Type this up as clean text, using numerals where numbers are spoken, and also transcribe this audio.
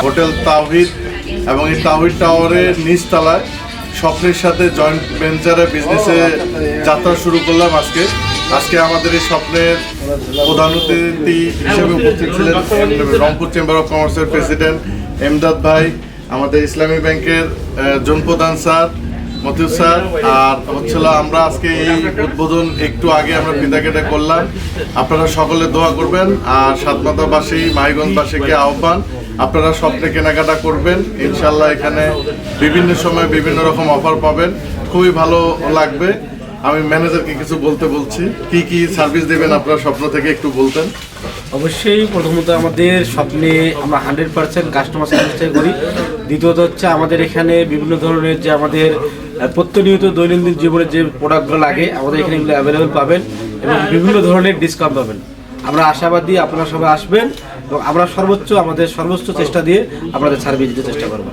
Hotel তাওহিদ এবং এই তাওহিদ টাওয়ারের নিচতলায় স্বপ্নের সাথে জয়েন্ট ভেঞ্চারে বিজনেসে যাত্রা শুরু করলাম আজকে আমাদের এই স্বপ্নের প্রধান অতিথি হিসেবে উপস্থিত ছিলেন রংপুর চেম্বার অফ কমার্সের প্রেসিডেন্ট এমদাদ ভাই, আমাদের ইসলামী ব্যাংকের জন প্রধান স্যার মতিউর স্যার, আর হচ্ছিল আমরা আজকে এই উদ্বোধন একটু আগে আমরা পিতাকেটা করলাম। আপনারা সকলে দোয়া করবেন, আর সাতমাথাবাসী মাহিগঞ্জবাসীকে আহ্বান আপনারা স্বপ্নে কেনাকাটা করবেন। ইনশাল্লাহ এখানে বিভিন্ন সময় বিভিন্ন রকম অফার পাবেন, খুবই ভালো লাগবে। আমি ম্যানেজারকে কিছু বলতে বলছি, কি কি সার্ভিস দেবেন আপনারা স্বপ্ন থেকে একটু বলতেন। অবশ্যই প্রথমত আমাদের স্বপ্নে আমরা 100% কাস্টমার সার্ভিসটাই করি। দ্বিতীয়ত হচ্ছে আমাদের এখানে বিভিন্ন ধরনের যে আমাদের প্রতিনিয়ত দৈনন্দিন জীবনে যে প্রোডাক্টগুলো লাগে আমাদের এখানে এগুলো অ্যাভেলেবেল পাবেন এবং বিভিন্ন ধরনের ডিসকাউন্ট পাবেন। আমরা আশাবাদী আপনারা সবাই আসবেন এবং আমরা আমাদের সর্বোচ্চ চেষ্টা দিয়ে আপনাদের সার্ভিস দিতে চেষ্টা করব।